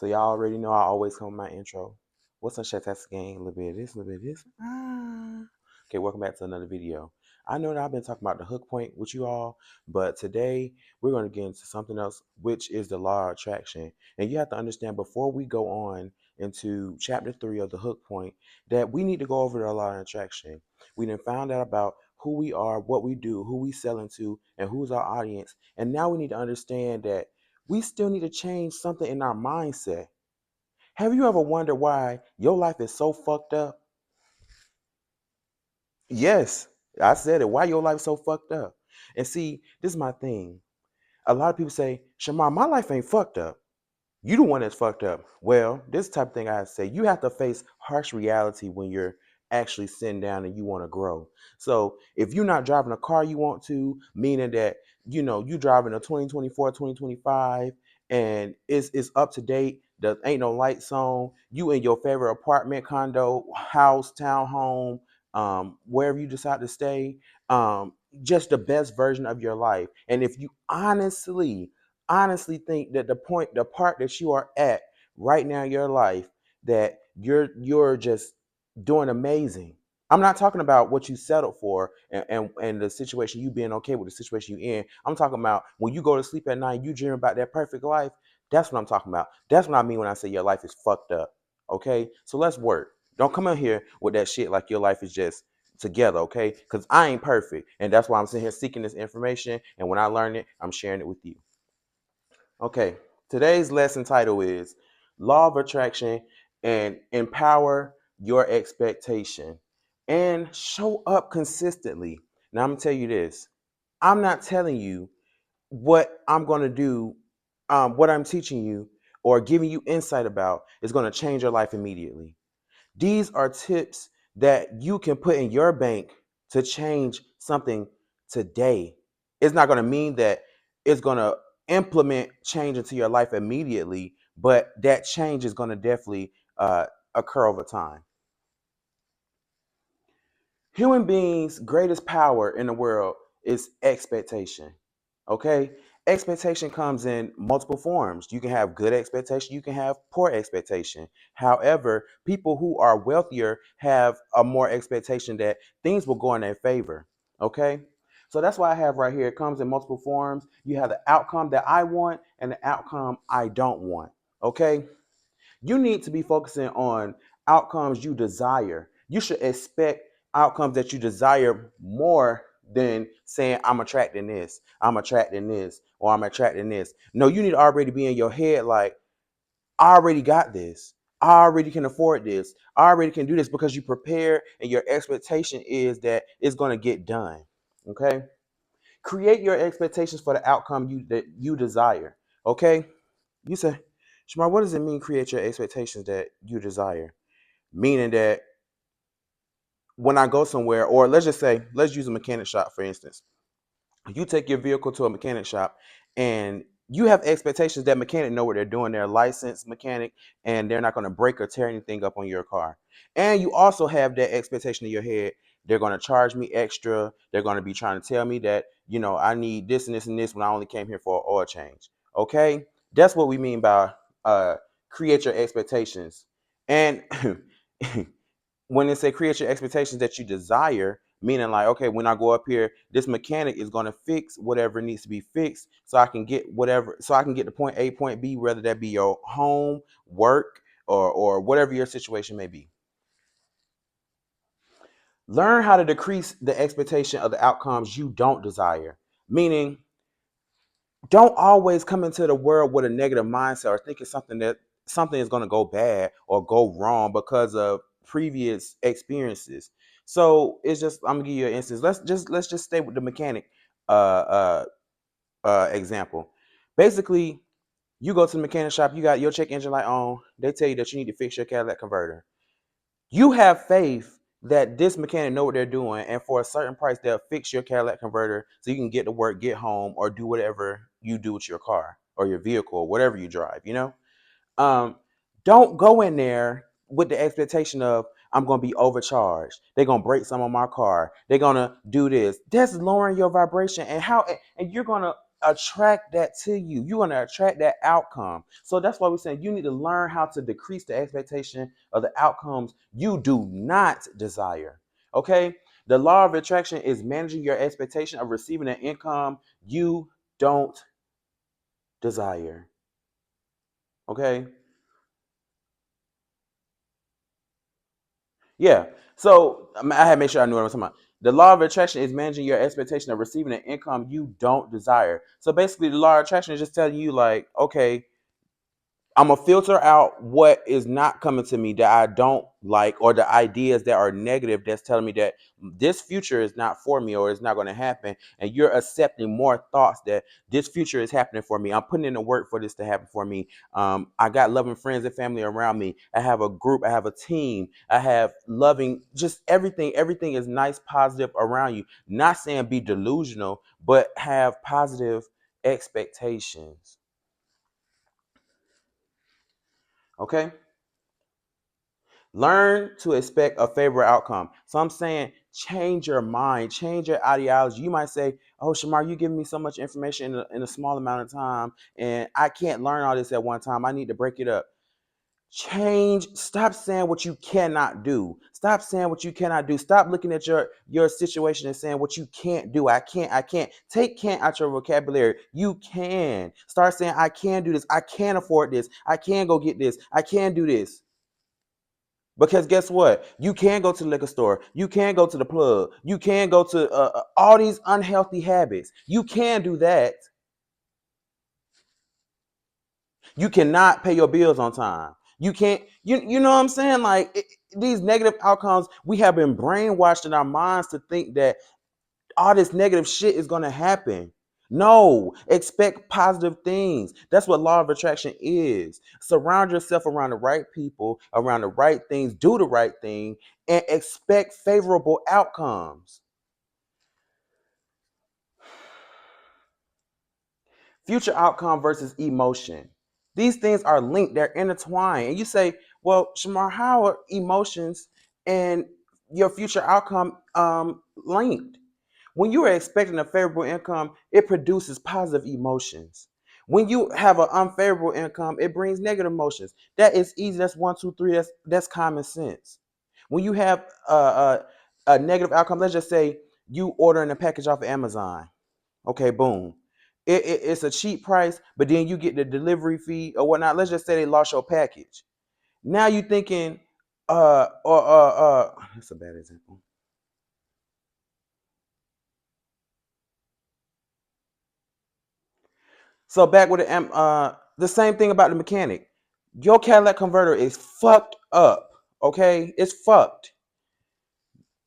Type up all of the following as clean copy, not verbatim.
So y'all already know I always come with my intro. What's up, Shatastic Gang? A little bit of this, a little bit of this. Okay, welcome back to another video. I know that I've been talking about the hook point with you all, but today we're going to get into something else, which is the law of attraction. And you have to understand before we go on into chapter 3 of the hook point that we need to go over the law of attraction. We done found out about who we are, what we do, who we sell into, and who's our audience. And now we need to understand that we still need to change something in our mindset. Have you ever wondered why your life is so fucked up? Yes, I said it. Why your life so fucked up? And see, this is my thing. A lot of people say, Shamar, my life ain't fucked up. You the one that's fucked up. Well, this type of thing I say, you have to face harsh reality when you're actually sitting down and you want to grow. So if you're not driving a car you want to, meaning that, you driving a 2024, 2025, and it's up to date, there ain't no lights on, you in your favorite apartment, condo, house, townhome, wherever you decide to stay, just the best version of your life. And if you honestly think that the part that you are at right now in your life, that you're just doing amazing. I'm not talking about what you settled for and the situation you being okay with the situation you in. I'm talking about when you go to sleep at night, you dream about that perfect life. That's what I'm talking about. That's what I mean when I say your life is fucked up. Okay, so let's work. Don't come in here with that shit like your life is just together, okay? Because I ain't perfect, and that's why I'm sitting here seeking this information. And when I learn it, I'm sharing it with you. Okay, today's lesson title is Law of Attraction and Empower Your Expectation and Show Up Consistently. Now, I'm going to tell you this, I'm not telling you what I'm going to do, what I'm teaching you or giving you insight about is going to change your life immediately. These are tips that you can put in your bank to change something today. It's not going to mean that it's going to implement change into your life immediately, but that change is going to definitely occur over time. Human beings' greatest power in the world is expectation. Okay? Expectation comes in multiple forms. You can have good expectation, you can have poor expectation. However, people who are wealthier have a more expectation that things will go in their favor. Okay? So that's why I have right here, it comes in multiple forms. You have the outcome that I want and the outcome I don't want. Okay? You need to be focusing on outcomes you desire. You should expect outcomes that you desire more than saying, I'm attracting this, I'm attracting this, or I'm attracting this. No, you need to already be in your head like, I already got this. I already can afford this. I already can do this because you prepare and your expectation is that it's going to get done. Okay? Create your expectations for the outcome that you desire. Okay? You say, Shamar, what does it mean create your expectations that you desire? Meaning that when I go somewhere, or let's just say, let's use a mechanic shop, for instance. You take your vehicle to a mechanic shop and you have expectations that mechanic know what they're doing. They're a licensed mechanic and they're not going to break or tear anything up on your car. And you also have that expectation in your head. They're going to charge me extra. They're going to be trying to tell me that, I need this and this and this when I only came here for an oil change. Okay. That's what we mean by uh, create your expectations. And when they say create your expectations that you desire, meaning like, okay, when I go up here, this mechanic is going to fix whatever needs to be fixed so I can get whatever, so I can get to point A, point B, whether that be your home, work, or whatever your situation may be. Learn how to decrease the expectation of the outcomes you don't desire, meaning don't always come into the world with a negative mindset or thinking something is going to go bad or go wrong because of previous experiences. So it's just, I'm gonna give you an instance. Let's just stay with the mechanic uh example. Basically, you go to the mechanic shop, you got your check engine light on, they tell you that you need to fix your catalytic converter. You have faith that this mechanic know what they're doing, and for a certain price, they'll fix your Cadillac converter so you can get to work, get home, or do whatever you do with your car or your vehicle or whatever you drive. Um, don't go in there with the expectation of I'm gonna be overcharged. They're gonna break some of my car. They're gonna do this. That's lowering your vibration, and you're gonna attract that to you. You're going to attract that outcome. So that's why we're saying you need to learn how to decrease the expectation of the outcomes you do not desire. Okay? The law of attraction is managing your expectation of receiving an income you don't desire. Okay? Yeah. So I had to make sure I knew what I was talking about. The law of attraction is managing your expectation of receiving an income you don't desire. So basically, the law of attraction is just telling you, like, okay, I'm gonna filter out what is not coming to me that I don't like, or the ideas that are negative that's telling me that this future is not for me or it's not going to happen. And you're accepting more thoughts that this future is happening for me. I'm putting in the work for this to happen for me. I got loving friends and family around me. I have a group. I have a team. I have loving, just everything. Everything is nice, positive around you. Not saying be delusional, but have positive expectations. Okay. Learn to expect a favorable outcome. So I'm saying change your mind, change your ideology. You might say, oh, Shamar, you're giving me so much information in a small amount of time, and I can't learn all this at one time. I need to break it up. Change. Stop saying what you cannot do. Stop saying what you cannot do. Stop looking at your situation and saying what you can't do. I can't. Take can't out your vocabulary. You can. Start saying I can do this. I can afford this. I can go get this. I can do this. Because guess what? You can go to the liquor store. You can go to the plug. You can go to all these unhealthy habits. You can do that. You cannot pay your bills on time. You can't. You know what I'm saying? Like these negative outcomes, we have been brainwashed in our minds to think that all this negative shit is going to happen. No, expect positive things. That's what law of attraction is. Surround yourself around the right people, around the right things, do the right thing, and expect favorable outcomes. Future outcome versus emotion. These things are linked, they're intertwined. And you say, well, Shamar, how are emotions and your future outcome linked? When you are expecting a favorable income, it produces positive emotions. When you have an unfavorable income, it brings negative emotions. That is easy. That's one, two, three. That's common sense. When you have a negative outcome, let's just say you ordering a package off of Amazon. Okay, boom. It's a cheap price, but then you get the delivery fee or whatnot. Let's just say they lost your package. Now you thinking, that's a bad example. So back with the same thing about the mechanic. Your catalytic converter is fucked up. Okay, it's fucked.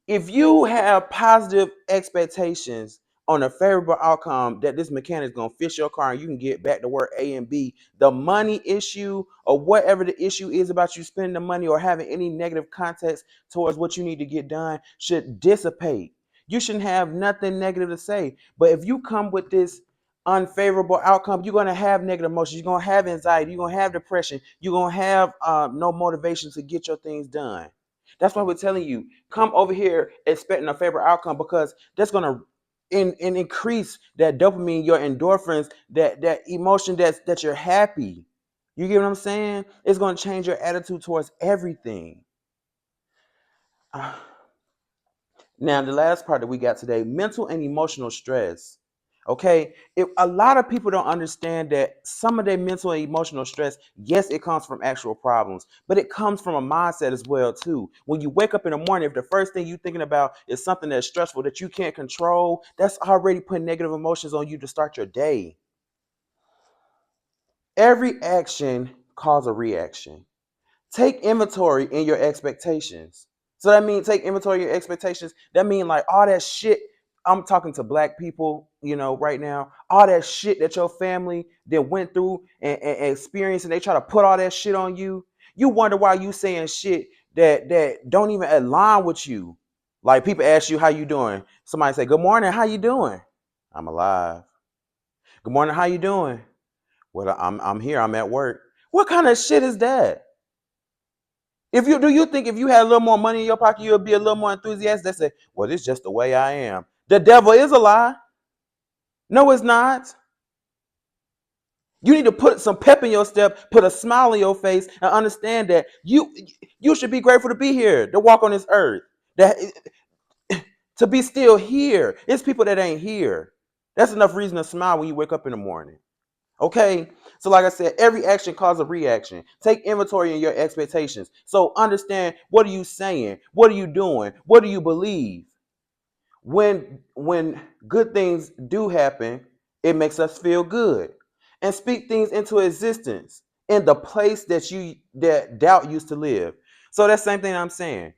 If you have positive expectations on a favorable outcome that this mechanic is gonna fix your car and you can get back to work A and B, the money issue or whatever the issue is about you spending the money or having any negative context towards what you need to get done should dissipate. You shouldn't have nothing negative to say. But if you come with this unfavorable outcome, you're gonna have negative emotions. You're gonna have anxiety. You're gonna have depression. You're gonna have no motivation to get your things done. That's why we're telling you, come over here expecting a favorable outcome because that's gonna increase that dopamine, your endorphins, that emotion that you're happy. You get what I'm saying? It's gonna change your attitude towards everything. Now, the last part that we got today, mental and emotional stress. Okay, if a lot of people don't understand that some of their mental and emotional stress, yes, it comes from actual problems, but it comes from a mindset as well too. When you wake up in the morning, if the first thing you're thinking about is something that's stressful that you can't control, that's already putting negative emotions on you to start your day. Every action causes a reaction. Take inventory in your expectations. So that means take inventory of your expectations. That means like all that shit. I'm talking to black people, right now. All that shit that your family that went through and experienced, and they try to put all that shit on you. You wonder why you saying shit that don't even align with you. Like people ask you how you doing. Somebody say, "Good morning, how you doing?" I'm alive. Good morning, how you doing? Well, I'm here. I'm at work. What kind of shit is that? You think if you had a little more money in your pocket, you'll be a little more enthusiastic? They say, well, it's just the way I am. The devil is a lie. No, it's not. You need to put some pep in your step, put a smile on your face, and understand that you should be grateful to be here, to walk on this earth, that to be still here. It's people that ain't here. That's enough reason to smile when you wake up in the morning. Okay? So like I said, every action causes a reaction. Take inventory in your expectations. So understand, what are you saying? What are you doing? What do you believe? When good things do happen, it makes us feel good. And speak things into existence in the place that doubt used to live. So that's the same thing I'm saying.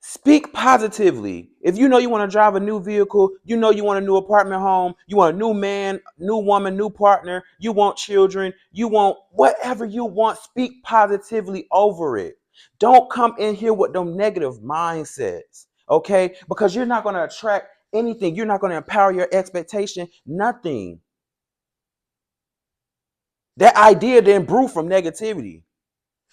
Speak positively. If you know you want to drive a new vehicle, you know you want a new apartment home, you want a new man, new woman, new partner, you want children, you want whatever you want, speak positively over it. Don't come in here with them negative mindsets, okay? Because you're not going to attract anything. You're not going to empower your expectation, nothing. That idea then brew from negativity.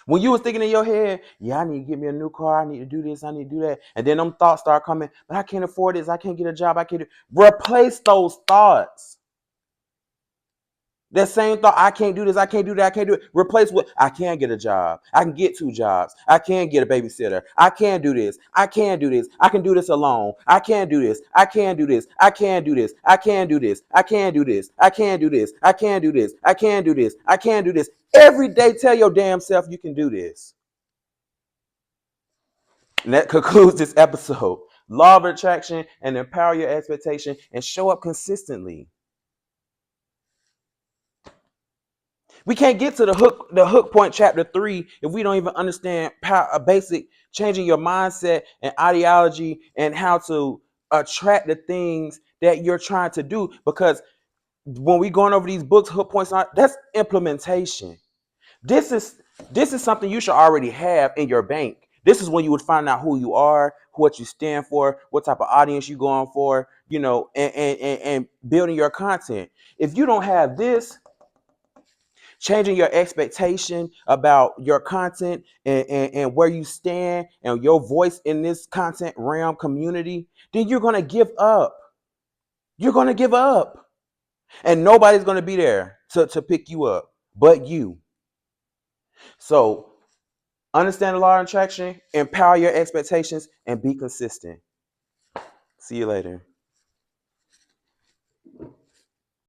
When you was thinking in your head, yeah, I need to get me a new car, I need to do this, I need to do that, and then them thoughts start coming, but I can't afford this, I can't get a job, I can't. Replace those thoughts. That same thought, I can't do this, I can't do that, I can't do it. Replace with, I can get a job, I can get 2 jobs, I can get a babysitter, I can do this, I can do this, I can do this alone, I can do this, I can do this, I can do this, I can do this, I can do this, I can do this, I can do this, I can do this, I can do this. Every day tell your damn self you can do this. And that concludes this episode. Law of attraction, and empower your expectation and show up consistently. We can't get to the hook point chapter 3 if we don't even understand a basic changing your mindset and ideology and how to attract the things that you're trying to do. Because when we going over these books, hook points, that's implementation. This is something you should already have in your bank. This is when you would find out who you are, what you stand for, what type of audience you're going for, and building your content. If you don't have this, changing your expectation about your content and where you stand and your voice in this content realm community, then you're going to give up. You're going to give up. And nobody's going to be there to pick you up but you. So understand the law of attraction, empower your expectations, and be consistent. See you later.